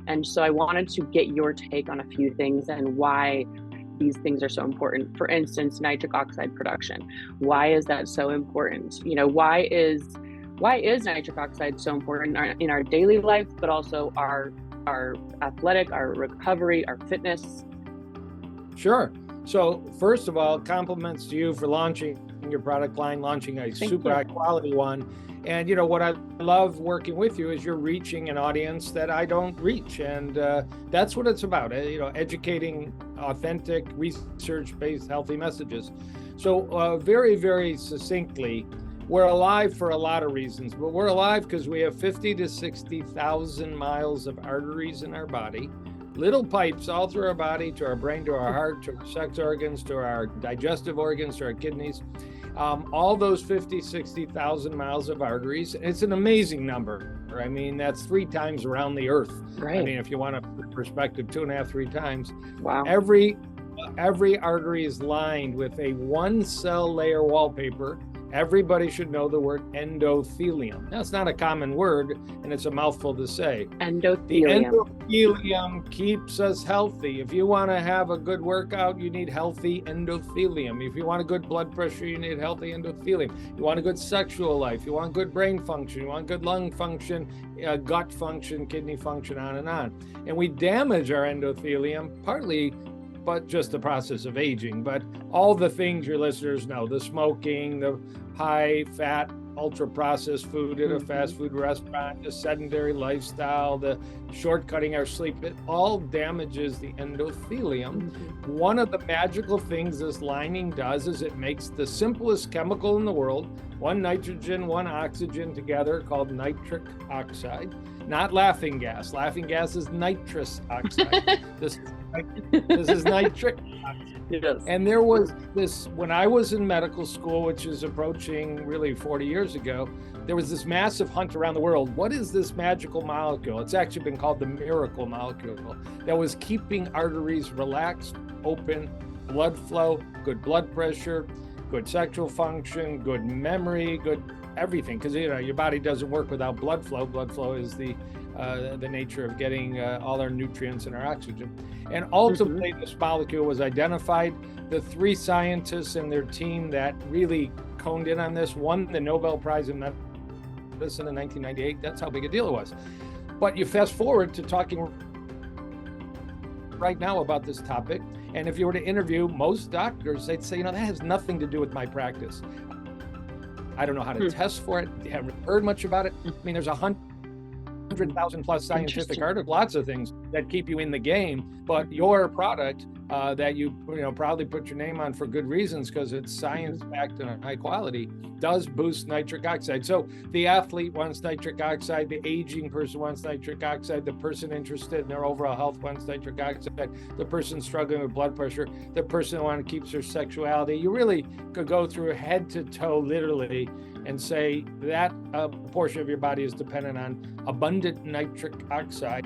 And so I wanted to get your take on a few things and why these things are so important. For instance, nitric oxide production. Why is that so important? Why is nitric oxide so important in our daily life, but also our athletic, our recovery, our fitness? Sure. So first of all, compliments to you for launching your product line, launching a super high quality one. And what I love working with you is you're reaching an audience that I don't reach. And that's what it's about, educating authentic, research-based, healthy messages. So very, very succinctly, we're alive for a lot of reasons, but we're alive because we have 50 to 60,000 miles of arteries in our body, little pipes all through our body, to our brain, to our heart, to our sex organs, to our digestive organs, to our kidneys. All those 50, 60,000 miles of arteries. It's an amazing number. I mean, that's 3 times around the earth. Right. I mean, if you want a perspective, 2.5, 3 times. Wow. Every artery is lined with a 1-cell layer wallpaper. Everybody should know the word endothelium. Now, it's not a common word, and it's a mouthful to say. Endothelium. The endothelium keeps us healthy. If you want to have a good workout, you need healthy endothelium. If you want a good blood pressure, you need healthy endothelium. You want a good sexual life. You want good brain function. You want good lung function, gut function, kidney function, on and on. And we damage our endothelium partly but just the process of aging, but all the things your listeners know, the smoking, the high fat, ultra processed food at a fast food restaurant, the sedentary lifestyle, the shortcutting our sleep, it all damages the endothelium. One of the magical things this lining does is it makes the simplest chemical in the world, one nitrogen, one oxygen together, called nitric oxide, not laughing gas. Laughing gas is nitrous oxide. This is nitric oxide. Yes. And there was this, when I was in medical school, which is approaching really 40 years ago, there was this massive hunt around the world. What is this magical molecule? It's actually been called the miracle molecule that was keeping arteries relaxed, open, blood flow, good blood pressure, good sexual function, good memory, good everything. Because your body doesn't work without blood flow. Blood flow is the nature of getting all our nutrients and our oxygen. And ultimately, this molecule was identified. The 3 scientists and their team that really honed in on this won the Nobel Prize in Medicine in 1998. That's how big a deal it was. But you fast forward to talking right now about this topic, and if you were to interview most doctors, they'd say, that has nothing to do with my practice. I don't know how to test for it. They haven't heard much about it. I mean, there's 100,000 plus scientific articles, lots of things that keep you in the game, but your product that you proudly put your name on for good reasons, because it's science-backed and high quality, does boost nitric oxide. So the athlete wants nitric oxide, the aging person wants nitric oxide, the person interested in their overall health wants nitric oxide, the person struggling with blood pressure, the person who wants to keep their sexuality. You really could go through head to toe, literally, and say that portion of your body is dependent on abundant nitric oxide.